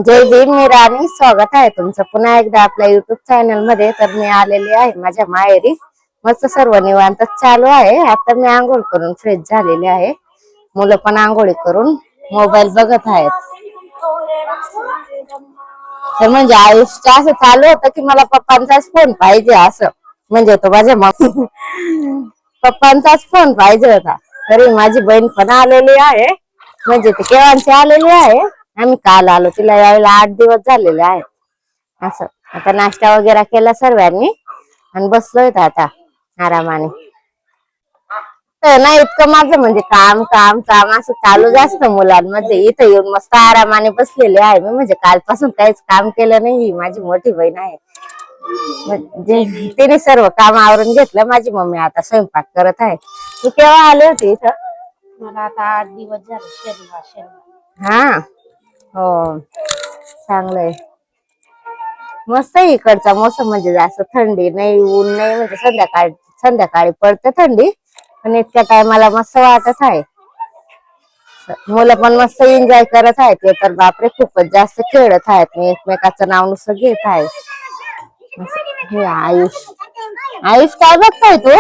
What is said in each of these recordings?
जय भीम, मी राणी. स्वागत आहे तुमचं पुन्हा एकदा आपल्या युट्यूब चॅनल मध्ये. तर मी आलेली आहे माझ्या माहेरी. मस्त सर्व निवांत चालू आहे. आता मी आंघोळ करून फ्रेश झालेली आहे. मुलं पण आंघोळी करून मोबाईल बघत आहेत. तर म्हणजे आयुष्य असं चालू होतं की मला पप्पांचाच फोन पाहिजे असं. म्हणजे तो माझ्या पप्पांचाच फोन पाहिजे होता. तरी माझी बहीण पण आलेली आहे. म्हणजे ती केव्हाची आलेली आहे. आम्ही काल आलो. तिला यायला 8 दिवस झालेले आहे. असं आता नाश्ता वगैरे केला सर्वांनी आणि बसलोय आता आरामाने. तर नाही इतकं माझं म्हणजे काम काम काम असं चालू जास्त मुलांमध्ये. इथं येऊन मस्त आरामाने बसलेले आहे मी. म्हणजे कालपासून काहीच काम केलं नाही. माझी मोठी बहीण आहे म्हणजे तिने सर्व काम आवरून घेतलं. माझी मम्मी आता स्वयंपाक करत आहे. तू केव्हा आले होते इथं? मला आता 8 दिवस झाले. शनिवार हा हो चांगलंय. मस्त आहे इकडचा मोसम. म्हणजे जास्त थंडी नाही ऊन नाही. म्हणजे संध्याकाळी पडते थंडी पण इतक्या टायमाला मस्त वाटत आहे. मुलं पण मस्त एन्जॉय करत आहेत. ते तर बापरे खूपच जास्त खेळत आहेत. एकमेकाचं नाव नुसतं घेत आहे. हे आयुष काय बघताय तू?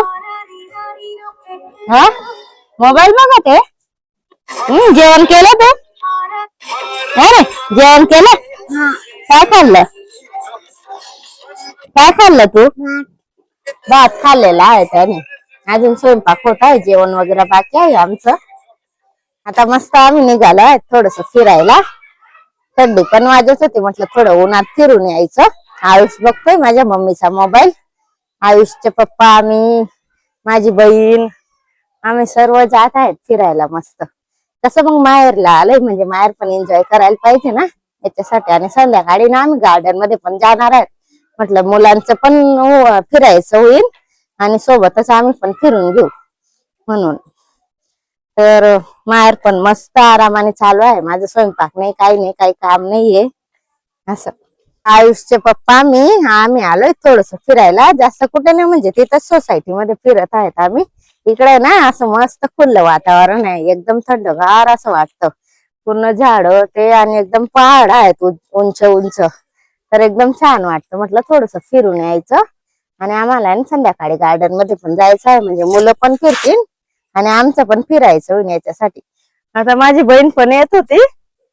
हा मोबाईल बघत आहे. जेवण केलं तू? अरे जेवण केलं? काय खाल्लं? काय खाल्लं तू? भात खाल्लेला आहे त्याने. अजून स्वयंपाक होत आहे. जेवण वगैरे बाकी आहे आमचं. आता मस्त आम्ही निघालो आहे थोडस फिरायला. थंडी पण वाजत होती. म्हटलं थोडं उन्हात फिरून यायचं. आयुष बघतोय माझ्या मम्मीचा मोबाईल. आयुषचे पप्पा, आम्ही, माझी बहीण, आम्ही सर्व जात आहेत फिरायला मस्त. तसं मग माहेरला आलंय म्हणजे माहेर पण एन्जॉय करायला पाहिजे ना याच्यासाठी. आणि संध्याकाळी ना आम्ही गार्डन मध्ये पण जाणार आहेत. म्हटलं मुलांचं पण फिरायचं होईल आणि सोबतच आम्ही पण फिरून घेऊ म्हणून. तर माहेर पण मस्त आरामाने चालू आहे. माझं स्वयंपाक नाही काही नाही काही काम नाहीये असं. आयुषचे पप्पा मी आम्ही आलोय थोडस फिरायला. जास्त कुठे नाही म्हणजे तिथंच सोसायटी मध्ये फिरत आहेत आम्ही. इकडे ना असं मस्त खुल्लं वातावरण आहे. एकदम थंडगार असं वाटतं. पूर्ण झाड ते आणि एकदम पहाड आहेत उंच उंच. तर एकदम छान वाटतं. म्हटलं थोडस फिरून यायचं आणि आम्हाला संध्याकाळी गार्डन मध्ये पण जायचं आहे. म्हणजे मुलं पण फिरतील आणि आमचं पण फिरायचं होईल याच्यासाठी. आता माझी बहीण पण येत होती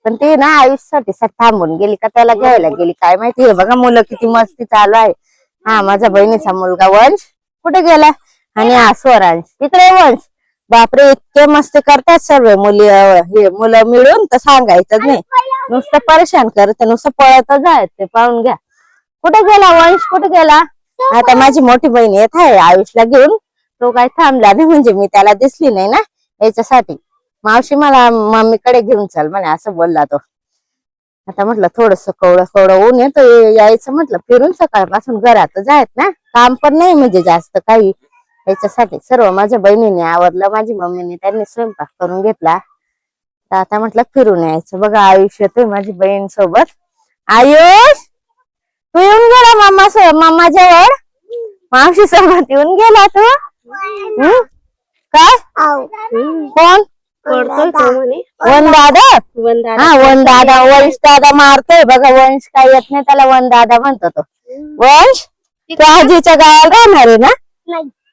पण ती ना आयुषसाठी थांबून गेली का त्याला घ्यायला गेली काय माहिती. हे बघा मुलं किती मस्ती चालू आहे. हा माझ्या बहिणीचा मुलगा वंश कुठे गेला आणि हा स्वरांश इकडे. वंश बापरे इतके मस्ती करतात सर्व मुलं मिळून तर सांगायचं नाही. नुसतं परेशान करत नुसतं पळतच आहेत ते. पाहून घ्या कुठे गेला वंश कुठे गेला. आता माझी मोठी बहीण येत आहे आयुषला घेऊन. तो काय थांबला नाही म्हणजे मी त्याला दिसली नाही ना याच्यासाठी. मावशी मला मम्मीकडे घेऊन चल म्हणे असं बोलला तो. आता म्हटलं थोडस कवडं ऊन येत यायचं म्हटलं फिरून. सकाळपासून घरातच आहेत ना काम पण नाही म्हणजे जास्त काही याच्यासाठी. सर्व माझ्या बहिणीने आवरलं. माझी मम्मीने त्यांनी स्वयंपाक करून घेतला. तर आता म्हटलं फिरून यायचं. बघा आयुष येतोय माझी बहीण सोबत. आयुष तू येऊन गेला मम्मा जवळ. मावशी सोबत येऊन गेला तू. काय कोण पडतोय तो म्हणे. वन दादा? हा वन दादा. वंश दादा मारतोय बघा. वंश काय येत नाही त्याला वन दादा म्हणतो तो. वंश तू आजीच्या गावाला राहणार आहे ना?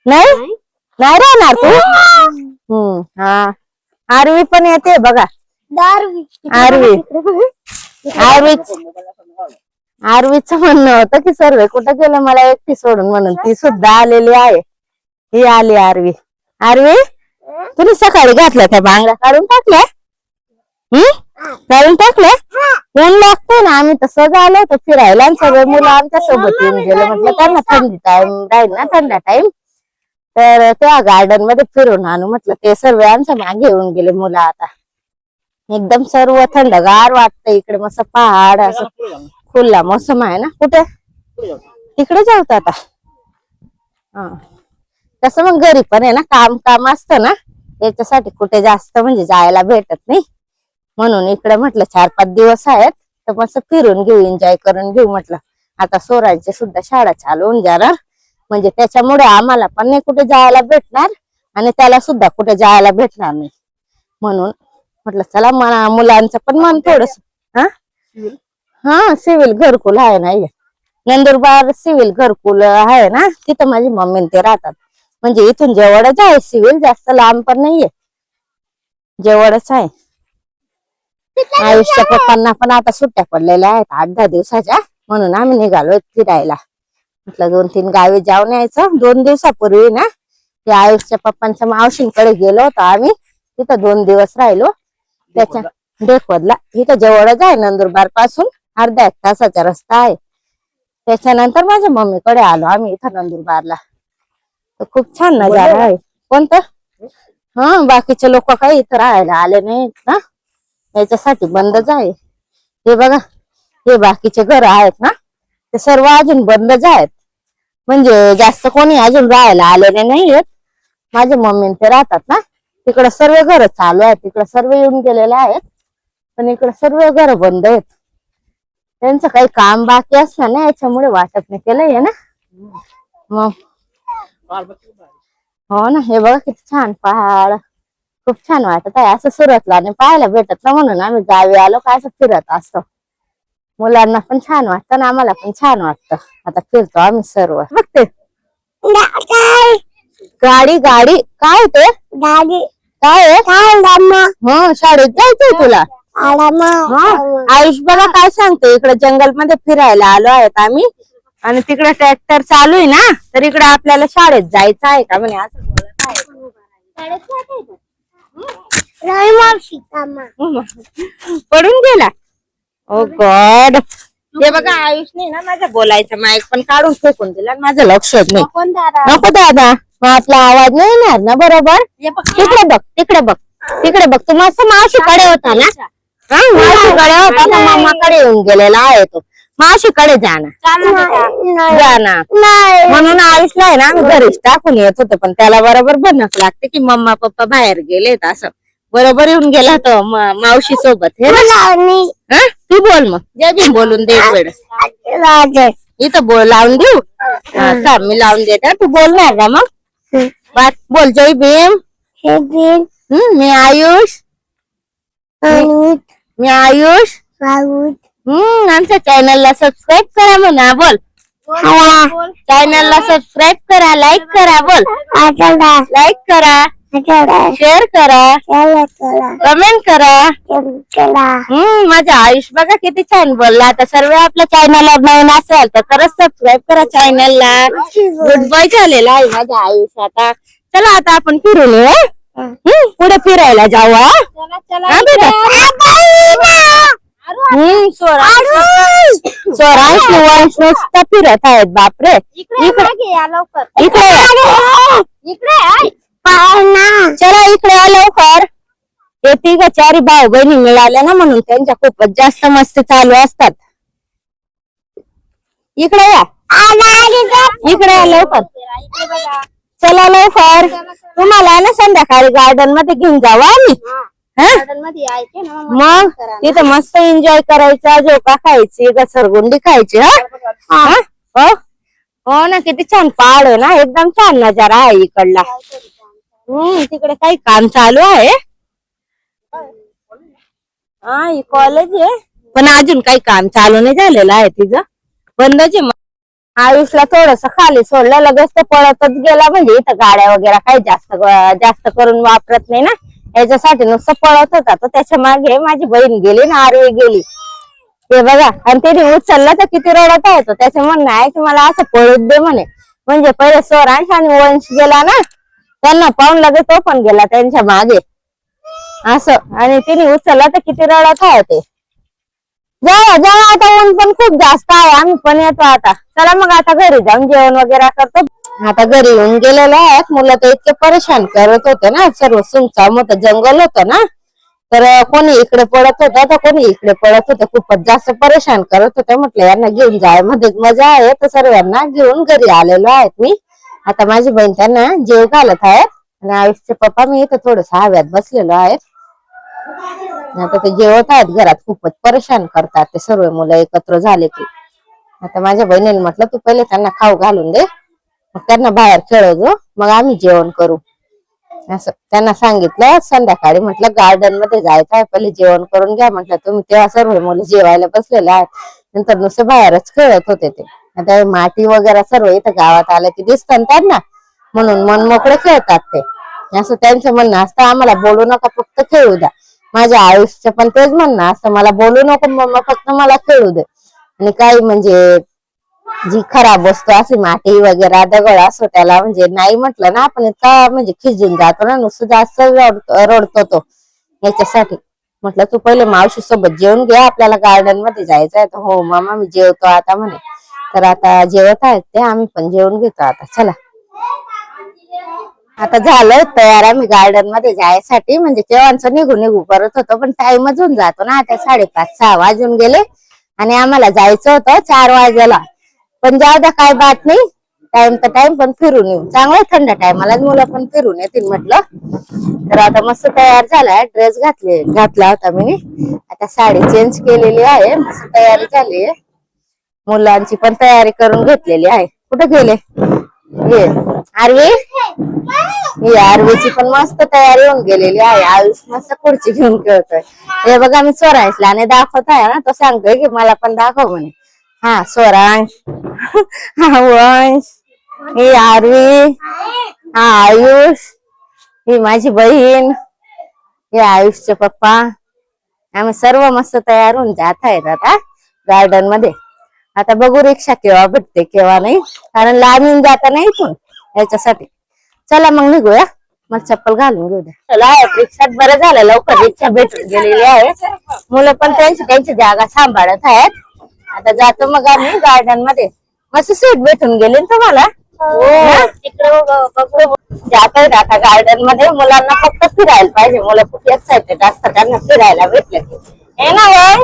नाही नाही राहणार तू? हा आरवी पण येते बघा. आरवीच म्हणणं होतं की सर्व कुठं गेलं मला एकटी सोडून म्हणून ती सुद्धा आलेली आहे. ही आली आरवी. आरवी तुम्ही सकाळी घातल्या त्या बांगड्या काढून टाकल्या? काढून टाकल्या? ऊन लागतंय ना. आम्ही तसंच आलो होतो फिरायला आणि सगळे मुलं आमच्या सोबत येऊन गेले. म्हटलं त्यांना थंडी टाइम राहील ना थंडा टाइम तर त्या गार्डन मध्ये फिरून आणू म्हटलं. ते सर्व आमच्या मागे येऊन गेले मुलं. आता एकदम सर्व थंडगार वाटतं इकडे. मस्त पहाड असं खुल्ला मोसम आहे ना. कुठे तिकडे जाऊत आता. हा तसं मग घरी पण आहे ना काम काम असतं ना याच्यासाठी कुठे जास्त म्हणजे जायला भेटत नाही. म्हणून इकडे म्हटलं 4-5 दिवस आहेत तर मस्त फिरून घेऊ एन्जॉय करून घेऊ म्हटलं. आता सोरांची सुद्धा शाळा चालू होऊन जाणार म्हणजे त्याच्यामुळे आम्हाला पण नाही कुठे जायला भेटणार आणि त्याला सुद्धा कुठे जायला भेटणार नाही. म्हणून म्हटलं चला मुलांचं पण मन थोडस हा सिव्हिल घरकुल आहे ना हे. नंदुरबार सिव्हिल घरकुल आहे ना, तिथं माझी मम्मी ते राहतात. म्हणजे इथून जवळच आहे सिव्हिल, जास्त लांब पण नाहीये, जवळच आहे. आयुषच्या पप्पांना पण आता सुट्ट्या पडलेल्या आहेत 8-10 दिवसाच्या, म्हणून आम्ही निघालोय फिरायला. म्हटलं 2-3 गावी जाऊन यायचं. 2 दिवसापूर्वी ना ते आयुषच्या पप्पांच्या मावशींकडे गेलो होतो आम्ही, तिथं 2 दिवस राहिलो. त्याच्या डेकवडला इथं जवळच आहे, नंदुरबार पासून अर्धा 1 तासाचा रस्ता आहे. त्याच्यानंतर माझ्या मम्मीकडे आलो आम्ही इथं नंदुरबारला. तर खूप छान नजारा आहे. कोणतं? हा, बाकीचे लोक काही इथं राहायला आले नाहीत ना, याच्यासाठी बंदच आहे. हे बघा, हे बाकीचे घर आहेत ना, ते सर्व अजून बंदच आहेत. म्हणजे जास्त कोणी अजून राहायला आलेले नाहीयेत. माझे मम्मी ते राहतात ना, तिकडे सर्व घर चालू आहेत, तिकडे सर्व येऊन गेलेले आहेत, पण इकडे सर्व घर बंद आहेत. त्यांचं काही काम बाकी असतं ना, याच्यामुळे वाटप नाही केलंय ना. मग हो ना, हे बघा किती छान पहाड, खूप छान वाटत आहे. असं सुरतला आणि पाहायला भेटत ना, म्हणून आम्ही गावी आलो काय असं फिरत असतो. मुलांना पण छान वाटतं ना, आम्हाला पण छान वाटतं. आता फिरतो आम्ही सर्व. बघते गाडी गाडी काय ते गाडी काय हो, शाळेत जायचंय तुला? आयुष बघा काय सांगते, इकडे जंगल मध्ये फिरायला आलो आहेत आम्ही, आणि तिकडे ट्रॅक्टर चालू आहे ना, तर इकडे आपल्याला शाळेत जायचं आहे का म्हणे, असं बोलत आहे. पडून गेला. ओ गॉड. हे बघा आयुषने ना माझ्या बोलायचं माईक पण काढून फेकून दिला, माझं लक्षच नाही. नको दादा, मग आपला आवाज नाही येणार ना बरोबर. तिकडे बघ, तिकडे बघ, तिकडे बघ. तू मस्त मावशीकडे होता ना, मावशीकडे होता ना, मामाकडे येऊन गेलेला आहे तो. मावशीकडे जाना म्हणून आयुषला आहे ना आम्ही घरीच टाकून येत होतो, पण त्याला बरोबर बनक लागते की मम्मा पप्पा बाहेर गेलेत असं. बरोबर येऊन गेला तो मावशी सोबत. हे तू बोल मग, जय भीम बोलून दे एक वेळ. इथं बोल लावून देऊ. मी लावून देते, तू बोलणार ना मग. बोल जय भीम. मी आयुष. मी आयुष. आमच्या चॅनलला सबस्क्राईब करा म्हणा. बोल चॅनलला सबस्क्राईब करा, लाईक करा. बोल लाईक करा, शेअर करा, कमेंट करा. माझा आयुष बघा किती छान बोलला. आता सर्व आपल्या चॅनलला नवीन असेल तर खरंच सबस्क्राईब करा चॅनलला. गुड बाय झालेला आहे माझा आयुष. आता चला, आता आपण फिरून येऊ, पुढे फिरायला जाऊ. स्वरांश नुसतं फिरत आहेत. बापरे, इकडे चला, इकडे या लवकर. ते 3-4 भाऊ बहिणी मिळाल्या ना, म्हणून त्यांच्या खूपच जास्त मस्ती चालू असतात. इकडे या, इकडे या लवकर. चला लवकर. तुम्हाला ना संध्याकाळी गार्डन मध्ये घेऊन जाऊ आम्ही. मग तिथं मस्त एन्जॉय करायचा, झोका खायची, घसरगुंडी खायची. हो ना, किती छान पहाड आहे ना, एकदम छान नजारा आहे इकडला. तिकडे काही काम चालू आहे. हा, कॉलेज आहे, पण अजून काही काम चालू नाही झालेलं आहे, तिचं बंदच आहे. आयुषला थोडस खाली सोडलं, लगेच तो पळतच गेला. म्हणजे इथं गाड्या वगैरे काही जास्त करून वापरत नाही ना, याच्यासाठी नुसतं पळत होता तो. त्याच्या मागे माझी बहीण गेली ना, आरवी गेली. ते बघा, आणि त्याने उचलला तर किती रडत आहे तो. त्याचं म्हणणं आहे की मला असं पळूच दे म्हणे. म्हणजे पहिले स्वरांश आणि वंश गेला ना, त्यांना पाहून लगेच तो पण गेला त्यांच्या मागे असं, आणि तिने उचलला तर किती रडत आहे ते. जाऊ आता, ऊन पण खूप जास्त आहे, आम्ही पण येतो आता. चला मग आता घरी जाऊन जेवण वगैरे करतो. आता घरी येऊन गेलेले आहेत. मुलं तर इतके परेशान करत होते ना, सर्व सुमचा मोठं जंगल होतं ना, तर कोणी इकडे पडत होतं तर कोणी इकडे पडत होतं. खूपच जास्त परेशान करत होते. म्हटलं यांना घेऊन जाय मध्ये मजा आहे, तर सर्वांना घेऊन घरी आलेलो आहेत मी. आता माझी बहीण त्यांना जेव घालत आहे, आणि आयुषचे पप्पा मी इथं थोडस हव्यात बसलेलो आहे. आता ते जेवत आहेत घरात, खूपच परेशान करतात ते सर्व मुलं एकत्र झाले की. आता माझ्या बहिणीने म्हटलं तू पहिले त्यांना खाऊ घालून दे, मग त्यांना बाहेर खेळवतो, मग आम्ही जेवण करू. असं त्यांना सांगितलं. संध्याकाळी म्हटलं गार्डन मध्ये जायचं आहे, पहिले जेवण करून घ्या म्हटलं. तुम्ही तेव्हा सर्व मुलं जेवायला बसलेले आहेत, नंतर नुसते बाहेरच खेळत होते ते. आता माती वगैरे सर्व इथं गावात आलं की दिसतं त्यांना, म्हणून मन मोकळे खेळतात ते. असं त्यांचं म्हणणं असतं, आम्हाला बोलू नका, फक्त खेळू द्या. माझ्या आयुष्य पण तेच म्हणणं असतं, मला बोलू नको मम्मा, फक्त मला खेळू दे. आणि काही म्हणजे जी खराब वस्तू अशी माती वगैरे दगड असो त्याला म्हणजे नाही म्हटलं ना आपण, इतका म्हणजे खिजून जातो ना, नुसतं जास्त रडतो तो. याच्यासाठी म्हटलं तू पहिले मावशी सोबत जेवून घे, आपल्याला गार्डन मध्ये जायचंय. तर हो मामा मी जेवतो आता म्हणे. तर आता जेवत आहेत ते, आम्ही पण जेवून घेतो आता. चला आता झालं तयार आम्ही गार्डन मध्ये जायसाठी. म्हणजे केव्हांचं निघू निघू करत होतो, पण टाइमच होऊन जातो ना. आता 5:30-6 वाजून गेले आणि आम्हाला जायचं होतं 4 वाजेला. पण जाऊ द्या, काय बात नाही, टाइम तर टाइम, पण फिरून येऊ. चांगलं थंड टायमाला मुलं पण फिरून येतील म्हटलं. तर आता मस्त तयार झालाय, ड्रेस घातला होता मी, आता साडी चेंज केलेली आहे, मस्त तयारी झाली. मुलांची पण तयारी करून घेतलेली आहे. कुठे गेले ये आरवी? ही आरवीची पण मस्त तयारी होऊन गेलेली आहे. आयुष मस्त खुर्ची घेऊन खेळतोय. हे बघा मी स्वरांशला आणि दाखवत आहे ना, तो सांगतोय की मला पण दाखव म्हणे. हा स्वरांश, हा वंश, ही आरवी, हा आयुष, ही माझी बहीण, हे आयुषचे पप्पा. आम्ही सर्व मस्त तयार होऊन जात आहेत आता गार्डन मध्ये. आता बघू रिक्षा केव्हा भेटते केव्हा नाही, कारण लांब येऊन जाता नाही इथून, याच्यासाठी. चला मग निघूया, मग चप्पल घालून घेऊ द्या. चला रिक्षात बरं झालं, लवकर रिक्षा भेटून गेलेली आहे. मुलं पण त्यांची जागा सांभाळत आहेत. आता जातो मग आम्ही गार्डन मध्ये. मस्त सीट भेटून गेली ना तुम्हाला? जात आहेत आता गार्डन मध्ये. मुलांना फक्त फिरायला पाहिजे, मुलं खूप एक्साइटेड असतात, त्यांना फिरायला भेटलं की. हे ना वय,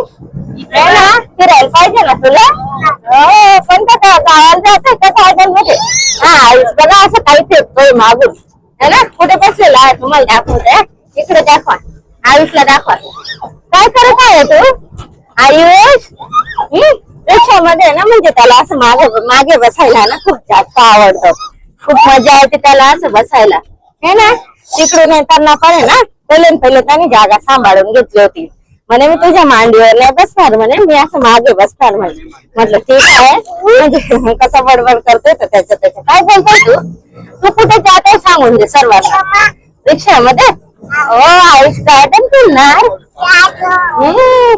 हे ना फिरायला पाहिजे ना तुला. हो पण का गावाला जात का गार्डन मध्ये? हा आयुष बघा असं काही फेकतोय मागून, है ना. कुठे बसलेला आहे तुम्हाला दाखवते, इकडे दाखवा, आयुषला दाखवा. काय करत आहे तू आयुष? रिक्षामध्ये ना, म्हणजे त्याला असं मागे बसायला ना खूप जास्त आवडतं. खूप मजा येते त्याला असं बसायला, हे ना. तिकडून येताना पण आहे ना, पहिले त्याने जागा सांभाळून घेतली होती. म्हणे मी तुझ्या मांडीवर नाही बसणार म्हणे, मी असं मागे बसणार म्हणे. म्हटलं ठीक आहे. म्हणजे कसा बडबड करतोय तर त्याच्या काय बोलतोय तू कुठे जातोय सांगून दे सर्वांना. रिक्षामध्ये हो आयुष गार्डन फिरणार.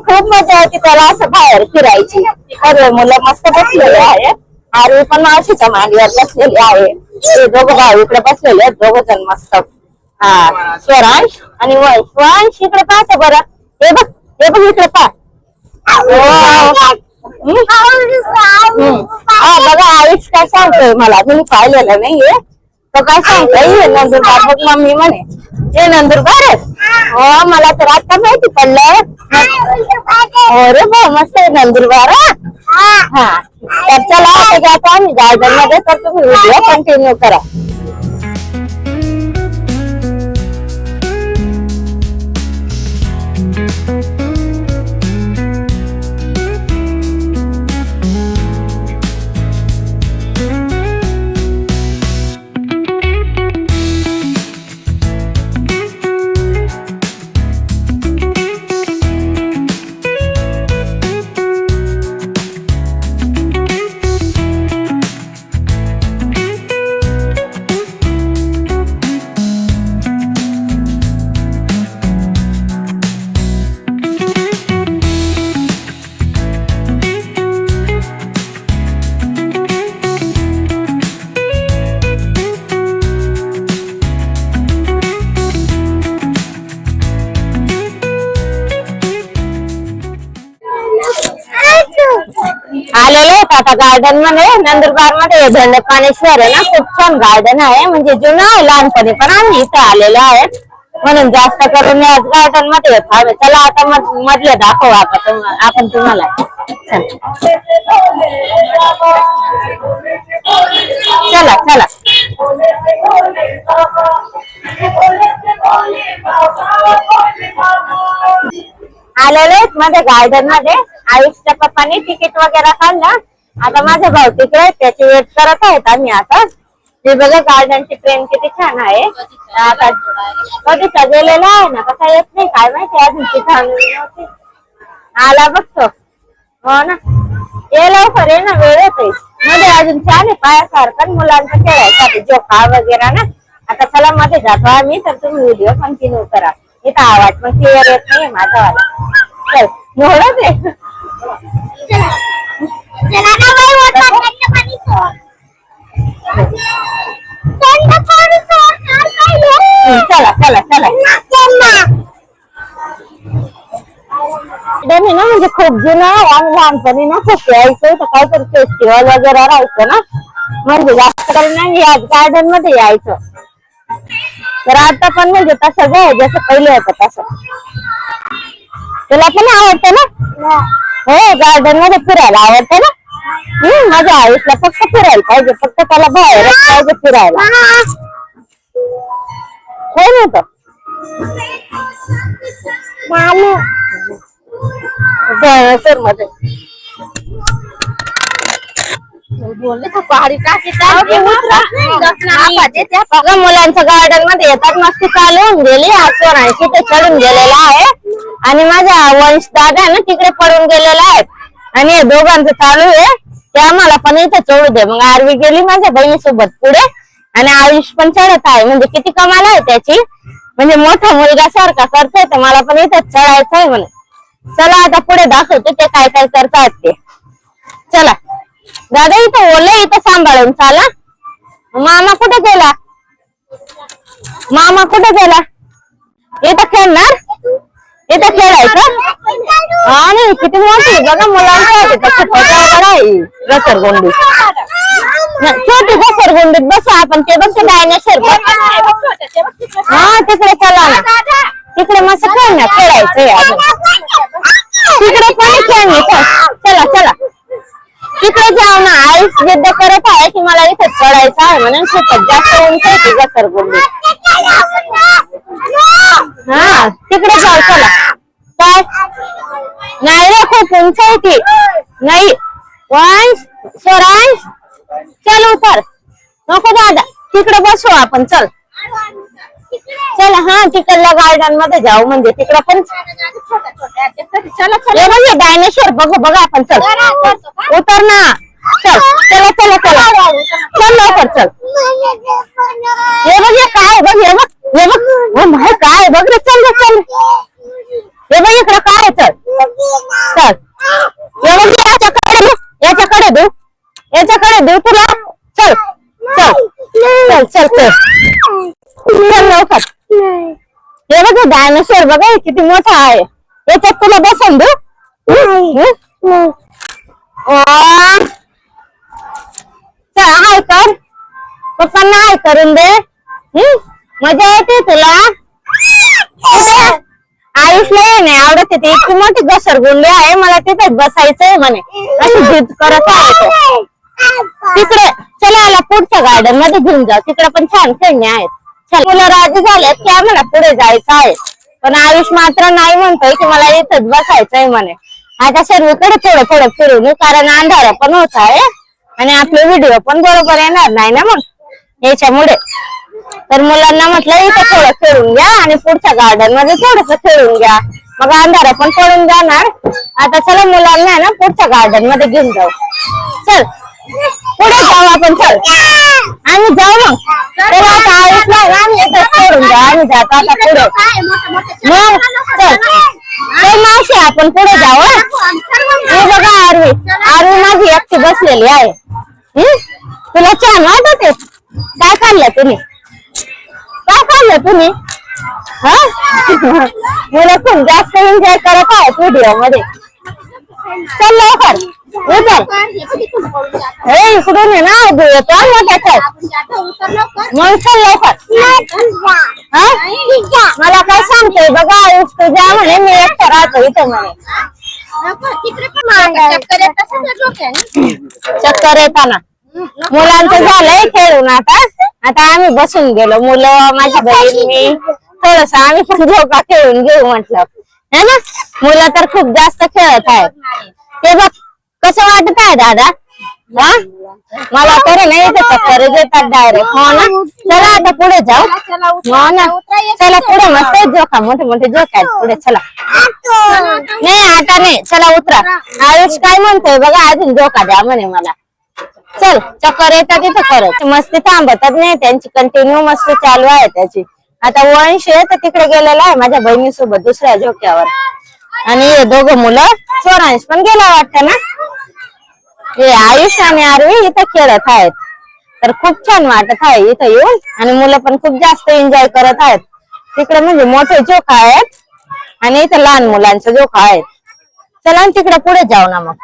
खूप मजा येते त्याला असं बाहेर फिरायची. सर्व मुलं मस्त बसलेले आहे. आरवी पण मावशीच्या मांडीवर बसलेली आहे. ते दोघं भाऊ इकडे बसलेले आहेत, दोघ जण मस्त. हा स्वरांश आणि वंश इकडे पाहते बरं. हे बघ इकडे पहा. हा बघा आयुष काय सांगतोय मला, मी पाहिलेलं नाहीये. तो काय सांगतोय नंदुरबार बघ मम्मी म्हणे. हे नंदुरबार आहे? हो मला तर आता माहिती पडलं. अरे बा मस्त आहे नंदुरबार. हा तर चला आता जातो आम्ही गार्डन मध्ये, तर तुम्ही व्हिडिओ कंटिन्यू करा. आलेलो होत आता गार्डन मध्ये नंदुरबार मध्ये. दंडपाणेश्वर आहे ना, खूप छान गार्डन आहे. म्हणजे जुनं आहे, लहानपणी पण आम्ही इथं आलेलो आहे, म्हणून जास्त करून याच गार्डन मध्ये येतो आम्ही. चला आता मधले दाखवू आपण तुम्हाला. चला चला आलेले आहेत मध्ये गार्डन मध्ये. आयुषच्या पप्पानी तिकीट वगैरे काढलं. आता माझा भाऊ तिकडे त्याची वेट करत आहेत आम्ही आता. हे बघा गार्डनची ट्रेन किती छान आहे. आता कधीचा गेलेला आहे ना, कसा येत नाही काय माहिती, अजून तिथं आलेली नव्हती. आला बघतो. हो ना, ये लवकर ये ना, वेळ येतोय मध्ये, अजून छान आहे पायासारखं मुलांचं खेळायसाठी झोका वगैरे ना. आता चला मध्ये जातो आम्ही, तर तुम्ही व्हिडिओ कंटिन्यू करा. इथं आवाज पण क्लिअर येत नाही माझा वाला. चल एवढंच आहे. चला चला चला ना, म्हणजे खूप जुनं आहे. आम्ही लहानपणी ना खूप यायचो, तर काहीतरी फेस्टिवल वगैरे राहायचं ना, म्हणजे जास्त करून नाही याच गार्डन मध्ये यायचं. तर आता पण म्हणजे तसंच आहे जसं पहिले होतं तसं. तुला पण आवडतं ना? हो, गार्डन मध्ये फिरायला आवडतं ना. माझ्या आयुष्याला फक्त फिरायला पाहिजे, फक्त त्याला बाहेरच पाहिजे फिरायला. कोण होत मध्ये मुलांच्या गार्डन मध्ये येतात, मस्ती चालू होऊन गेली. सोनाशी ते चढून गेलेला आहे आणि माझा वंश दादा ना तिकडे पडून गेलेला आहे, आणि हे दोघांचं चालू आहे ते आम्हाला पण इथं चढू दे. मग आरवी गेली माझ्या बहिणीसोबत पुढे, आणि आयुष पण चढत आहे. म्हणजे किती कमाल आहे त्याची, म्हणजे मोठा मुलगा सारखा करतोय, तर मला पण इथं चढायचं आहे म्हणे. चला आता पुढे दाखवते ते काय काय करतात ते. चला दादा, इथं ओले, इथं सांभाळून चाला. मामा कुठे गेला? मामा कुठे गेला? इथं खेळणार, इथं खेळायचं. हा नाही, किती मोठी बघा मुलांचं घसरगुंडी, छोटी घसरगुंडीत बसा आपण. ते बघते डायनासोर. हा तिकडे चला ना, तिकडे मस्त खेळणार, खेळायचंय अजून. तिकडे पण खेळणी. चला चला तिकडे जाऊ ना. आईस जिद्द करत आहे की मला इथे चढायचं आहे म्हणून, खूपच जास्त उंच आहे ती घसरगुंडी. हा तिकडे जाऊ चला. काय नाही रे, खूप उंच आहे ती. नाही वंश स्वरांश, चल उतर. नको दादा, तिकडे बसू आपण. चल चला, हा तिकडल्या गार्डन मध्ये जाऊ, म्हणजे तिकडं पण चला. डायनासोर बघू बघा आपण. चल उतर ना. चल चला चला चला, चल लवकर चल. हे बघ, हे काय बघ, हे बघ, हे बघ. माय काय बघ रे, चल रे चल. हे बघ इकडं काय. चल चल, हे बघ याच्याकडे देऊ, याच्याकडे देऊ तुला. चल चल चल चल चल चल लवकर. हे बघ डायनासोर बघा किती मोठा आहे. याच्यात तुला बसून देऊ. हाय कर पप्पांना, हाय करून दे. मजा येते तुला. आयुषला नाही आवडत ते, इतकी मोठी घसरगुंडी आहे. मला तिथेच बसायचंय म्हणे, अशी जिद करत आहे. तिकडे चला, आला पुढच्या गार्डन मध्ये घेऊन जाऊ. तिकडे पण छान खेळणे आहेत. मुलं राजी झालेत की आम्हाला पुढे जायचं आहे, पण आयुष मात्र नाही म्हणतोय की मला इथंच बसायचंय म्हणे. आता सर्वीकडे थोडं थोडं फिरून, कारण अंधारा पण होत आहे आणि आपले व्हिडिओ पण बरोबर येणार नाही ना मग याच्यामुळे. तर मुलांना म्हटलं इथं थोडं खेळून घ्या आणि पुढच्या गार्डन मध्ये थोडस खेळून घ्या, मग अंधारा पण पडून जाणार. आता चला मुलांना ना पुढच्या गार्डन मध्ये घेऊन जाऊ. चल पुढे जाऊ आपण. चल आम्ही जाऊ मग. चला आता आयुष नाही आम्ही सोडून जाऊ. आम्ही जातो आता पुढे. मग चल चल मावशी, आपण पुढे जाऊ. हे बघा आरवी, आरवी माझी एकटी बसलेली आहे. तुला छान वाटत आहे? काय खाल्लं तुम्ही? काय खाल्लं तुम्ही? हा मुलं खूप जास्त एन्जॉय करत आहेत व्हिडिओ मध्ये. चल लवकर उतर. हे इकडून आहे ना, येतो मोठ्याच. मग चल लवकर. मला काय सांगतोय बघा आयुष, तुझ्या म्हणे मी एकटा राहतो इथं म्हणे. चक्कर येताना मुलांचं झालंय खेळून. आता आम्ही बसून गेलो, मुलं माझी बहीण मी. थोडस आम्ही पण झोका खेळून घेऊ म्हटलं है ना. मुलं तर खूप जास्त खेळत आहेत. ते बघ कसं वाटत आहे दादा. हा मला तरी नाही तर चक्कर येतात डायरेक्ट. हो ना चला आता पुढे जाऊ. हो ना चला पुढे मस्त जोका मोठे मोठे जोक आहेत पुढे. चला नाही आता नाही चला उतरा. आयुष काय म्हणतोय बघा अजून जोका द्या म्हणे मला. चल चक्कर येतात तिथं करत मस्ती थांबतच नाही त्यांची कंटिन्यू मस्ती चालू आहे त्याची. आता वंश आहे तर तिकडे गेलेला आहे माझ्या बहिणीसोबत दुसऱ्या झोक्यावर. आणि हे दोघं मुलं स्वरांश पण गेला वाटतं ना. हे आयुष आणि आरवी इथं खेळत आहेत तर खूप छान वाटत आहे इथं येऊन. आणि मुलं पण खूप जास्त एन्जॉय करत आहेत. तिकडे म्हणजे मोठे झोका आहेत आणि इथं लहान मुलांचा झोका आहे. चला तिकडे पुढे जाऊ ना मग.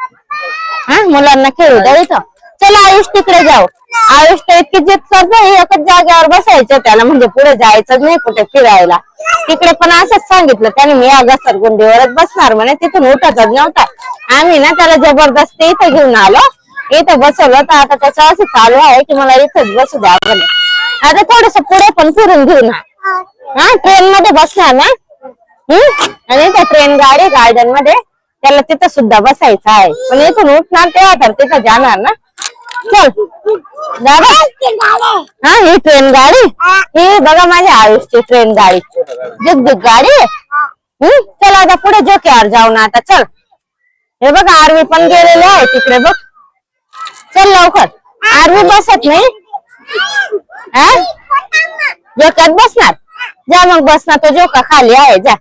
हा मुलांना खेळू द्या इथं. चला आयुष तिकडे जाऊ. आयुष तर इतकी जिद करतो एकच जागेवर बसायचं त्याला म्हणजे पुढे जायचं नाही कुठे फिरायला. तिकडे पण असंच सांगितलं त्याने मी घसरगुंडीवरच बसणार म्हणे तिथून उठतच नव्हता. आम्ही ना त्याला जबरदस्ती इथं घेऊन आलो. इथं बसवलं तर आता त्याचं असं चालू आहे की मला इथंच बसू द्या म्हणे. आता थोडस पुढे पण फिरून घेऊ ना. हा ट्रेन मध्ये बसणार ना. आणि त्या ट्रेन गाडी गार्डन मध्ये त्याला तिथं सुद्धा बसायचं आहे. पण इथून उठणार तेव्हा तर तिथं जाणार ना. चल दादा हा ही ट्रेन गाडी ही बघा माझ्या आयुषची ट्रेन गाडी जुगजुग गाडी आहे. चल आता पुढे झोक्यावर जाऊ ना आता. चल हे बघ आरवी पण गेलेले आहे तिकडे बघ. चल लवकर. आरवी बसत नाही झोक्यात बसणार. जा मग बसणार तो झोका खाली आहे जा.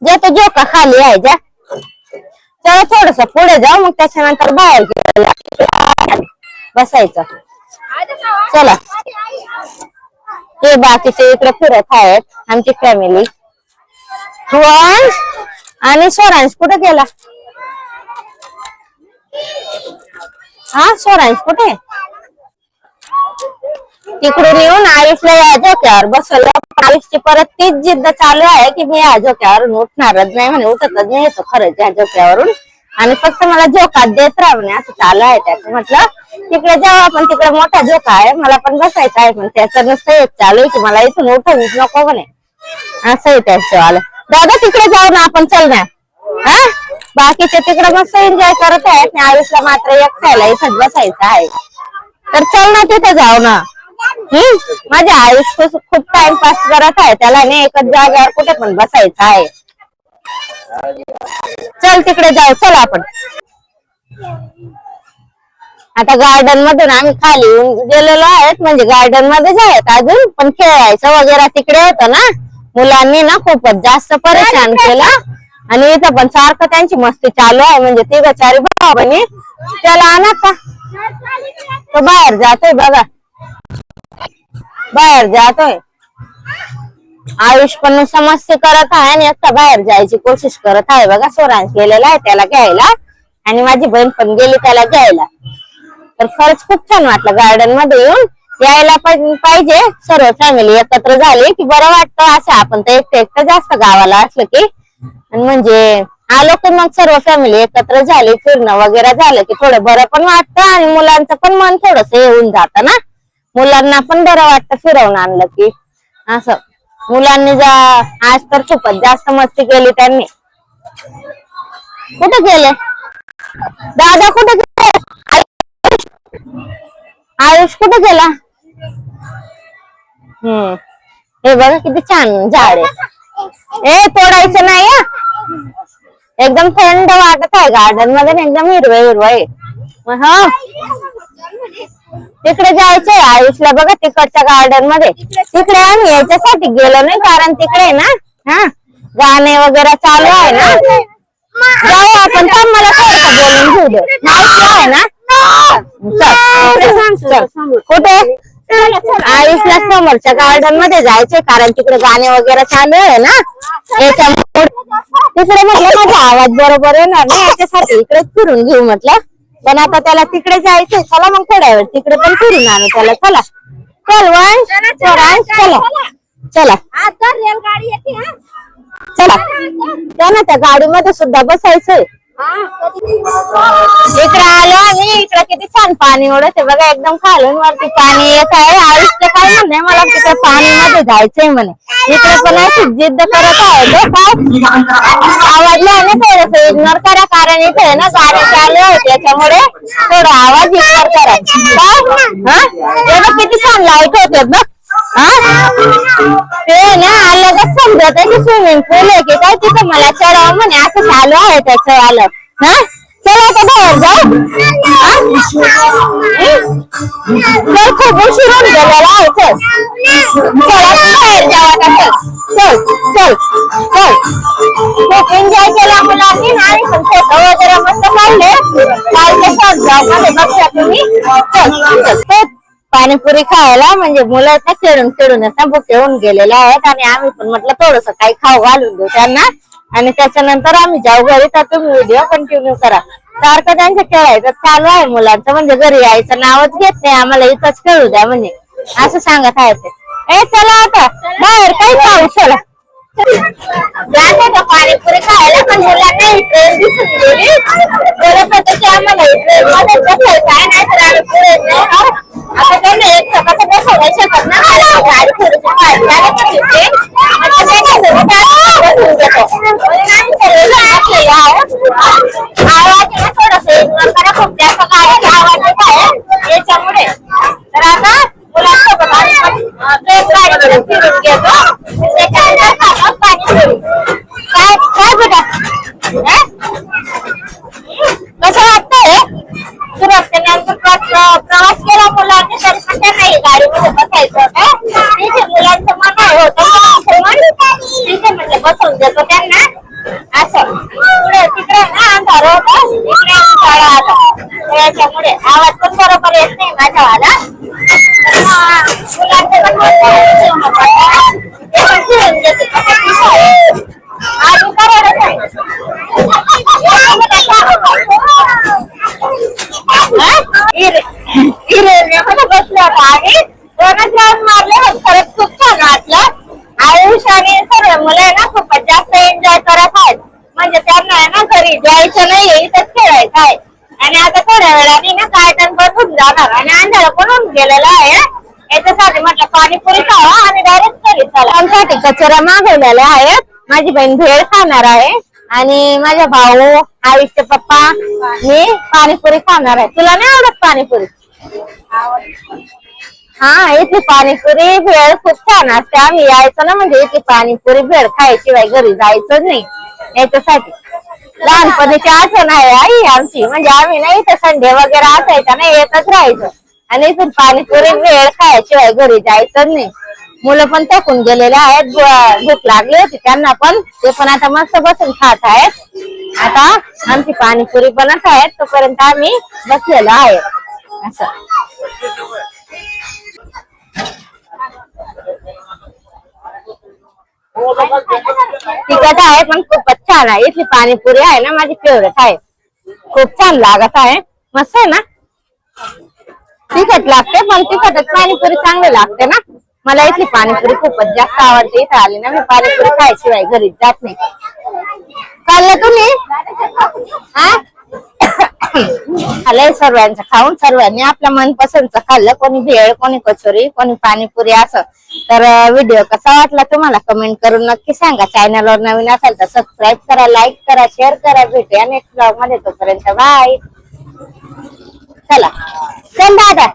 जा तो झोका खाली आहे जा. चला थोडस पुढे जाऊ मग त्याच्यानंतर बाहेर बसायचं. चला हे बाकीचे इकडे फिरत आहेत आमची फॅमिली. वंश आणि स्वरांश कुठे गेला. हा स्वरांश कुठे. तिकडून येऊन आयुषला या झोक्यावर बसवलं. आयुषची परत तीच जिद्द चालू आहे की मी या झोक्यावरून उठणारच नाही म्हणे. उठतच नाही येतो खरंच या झोक्यावरून. आणि फक्त मला झोका देत राहा म्हणे असं चालू आहे त्याचं. म्हटलं तिकडे जाऊ आपण तिकडे मोठा झोका आहे मला पण बसायचं आहे. पण त्याचं नुसतं एक चालू आहे की मला इथून उठवूच नको म्हणे. असं आहे त्याचं आलं. दादा तिकडे जाऊ ना आपण चल ना. हा बाकीचे तिकडे मस्त एन्जॉय करत आहेत. आयुषला मात्र एकट्याला इथंच बसायचं आहे. तर चल ना तिथे जाऊ ना. माझ्या आयुष खूप टाइमपास करत आहे. त्याला नाही एकच जागेवर कुठे पण बसायचं आहे. चल तिकडे जाऊ चल आपण. आता गार्डन मधून आम्ही खाली येऊन गेलेलो आहेत म्हणजे गार्डन मध्ये आहेत अजून पण खेळायचं वगैरे तिकडे होतं ना. मुलांनी ना खूपच जास्त परेशान केलं. आणि इथं पण सारखं त्यांची मस्ती चालू आहे म्हणजे तिघ चारी भाऊ बहिणी. त्याला आणा का तो बाहेर जातोय बघा. बाहेर जातोय आयुष पण समस्या करत आहे आणि एकटा बाहेर जायची कोशिश करत आहे बघा. स्वरांश गेलेला आहे त्याला घ्यायला आणि माझी बहीण पण गेली त्याला घ्यायला. तर खरंच खूप छान वाटलं गार्डन मध्ये येऊन. यायला पण पाहिजे सर्व फॅमिली एकत्र झाली की बरं वाटतं. असं आपण तर एकटं जास्त गावाला असलं की म्हणजे आलो की मग सर्व फॅमिली एकत्र झाली फिरणं वगैरे झालं की थोडं बरं पण वाटतं. आणि मुलांचं पण मन थोडस येऊन जातं ना. मुलांना पण बरं वाटतं फिरवून आणलं की असं. मुलांनी आज तर खूपच जास्त मस्ती केली त्यांनी. कुठे गेले दादा कुठे गेले. आयुष कुठे गेला. हे बघा किती छान झाड आहे. तोडायचं नाही एकदम थंड वाटत आहे गार्डन मध्ये एकदम हिरवं हिरवं आहे. हा तिकडे जायचंय आयुषला बघा तिकडच्या गार्डन मध्ये. तिकडे आम्ही याच्यासाठी गेलो नाही कारण तिकडे ना हा गाणे वगैरे चालू आहे ना. जाऊ आपण तर मला थोडं बोलून घेऊ दे माहिती आहे ना. कुठे आयुषला समोरच्या गार्डन मध्ये जायचंय कारण तिकडे गाणे वगैरे चालू आहे ना. याच्यामुळे तिकडे म्हटलं माझा आवाज बरोबर येणार नाही याच्यासाठी इकडेच फिरून घेऊ म्हटलं. पण आता त्याला तिकडे जायचंय. चला मग थोड्या वेळ तिकडे पण फिरून आणू त्याला. चला चल वंश चला चला आता रेलगाडी येते. चला त्या ना त्या गाडीमध्ये सुद्धा बसायचंय. इकडे आलो आणि इकडे किती छान पाणी ओढत आहे बघा, एकदम खालून वरती पाणी येत आहे. आयुष्य काय म्हणणे मला तिथे पाणी मध्ये जायचंय म्हणे. इकडे पण अशी जिद्द करत आहे तो काय आवडलं आहे ना, थोडस इग्नोर करा कारण इथे आहे ना गाडी चालू आहे त्याच्यामुळे थोडा आवाज इग्नोर करा. किती छान लाईट होते बघ. ते ना अलगच समजत आहे की स्विमिंग पूल आहे की काय, तिथं मला चढावं म्हणे असं चालू आहे त्याचं आलं. चला आता बाहेर जाऊ. चल खूप उशीर होऊन गेलेला आहे. चल बाहेर जाऊ आता. चल चल चल. खूप एन्जॉय केला मुलांनी आणि पण फोटो वगैरे मस्त काढले. कालच्या शॉर्ट ब्लॉग मध्ये बघूया तुम्ही. चल पाणीपुरी खायला म्हणजे मुलं ना खेळून खेळूनच ना भुके होऊन गेलेले आहेत आणि आम्ही पण म्हटलं थोडस काही खाऊ घालून देऊ त्यांना आणि त्याच्यानंतर आम्ही जाऊ घरी. तर तुम्ही व्हिडिओ कंटिन्यू करा. सारखं त्यांचं खेळायचं चालू आहे मुलांचं, म्हणजे घरी यायचं नावच घेत नाही, आम्हाला इथंच खेळू द्या म्हणजे असं सांगत आहे ते. ए चला आता बाहेर काही खाऊ. चला जाते का पाणीपुरी खायला पण मुलांना ट्रेन दिसून गेली. परत होतं की आम्हाला ट्रेन मध्ये बसायचं आहे नाही तर आम्ही पुढे जाऊ. आता त्यांना एक कसं बसवू शकत ना, गाडी थोडीशी पाहिजे बसून घेतो आवाज थोडस इग्नोर करा. खूप जास्त गाडीचा आवाज येत आहे याच्यामुळे. तर आता मुलांसोबत ट्रेन गाडीमध्ये फिरून घेतो त्याच्यानंतर पाणीपुरी. काय काय बेटा कसं वाटतंय सुरक्षेनंतर प्रवास केला मुलांनी तर कसं नाही गाडीमध्ये बसायचं होतं. तिथे मुलांचं मन होतं तिथे म्हणजे बसवून देतो त्यांना असं. पुढे तिकडे ना अंधार होता इकडे उजाळा आला त्याच्यामुळे आवाज पण बरोबर येत नाही माझ्यावाला. मुलांचं पण फिरून घेते आणि करायला बसलो होतो आम्ही दोनच राऊंड मारले. खरंच खूप छान वाटलं. आयुष आणि सर्व मुलं आहे ना खूपच जास्त एन्जॉय करत आहेत. म्हणजे त्यांना आहे ना घरी जायचं नाहीये, इथंच खेळायचं आहे. आणि आता थोड्या वेळाने ना गार्डन बसून जाणार आणि अंधार पण होऊन गेलेला आहे. याच्यासाठी म्हटलं पाणीपुरी खावा आणि डायरेक्ट घरी चला. आमच्यासाठी कचोऱ्या मागवलेल्या आहेत. माझी बहीण भेळ खाणार आहे आणि माझा भाऊ आयुषचे पप्पा मी पाणीपुरी खाणार आहे. तुला नाही आवडत पाणीपुरी? हा इथली पाणीपुरी भेळ खूप छान असते. आम्ही यायचं ना म्हणजे इथली पाणीपुरी भेळ खायशिवाय घरी जायचं नाही. याच्यासाठी लहानपणीची आठवण आहे आई आमची. म्हणजे आम्ही ना इथे संडे वगैरे असायचा ना येतच राहायचं आणि इथून पाणीपुरी भेळ खायशिवाय घरी जायचं नाही. मुलं पण थकून गेलेले आहेत, भूक लागली होती त्यांना पण, ते पण आता मस्त बसून खात आहेत. आता आमची पाणीपुरी बनत आहेत तोपर्यंत आम्ही बसलेलो आहे असं. तिखट आहे पण खूपच छान आहे. इथली पाणीपुरी आहे ना माझी फेवरेट आहे. खूप छान लागत आहे, मस्त आहे ना. तिखट लागते पण तिखटच पाणीपुरी चांगली लागते ना. मला इथली पाणीपुरी खूपच जास्त आवडते. इथं आली ना मी पाणीपुरी खायशिवाय घरी जात नाही. खाल्लं तुम्ही? आलंय सर्वांचं खाऊन, सर्वांनी आपल्या मनपसंतचं खाल्लं. कोणी भेळ, कोणी कचोरी, कोणी पाणीपुरी असं. तर व्हिडिओ कसा वाटला तुम्हाला कमेंट करून नक्की सांगा. चॅनलवर नवीन असेल तर सबस्क्राईब करा, लाईक करा, शेअर करा. भेटूया नेक्स्ट ब्लॉग मध्ये. तोपर्यंत बाय. चला चल दादा.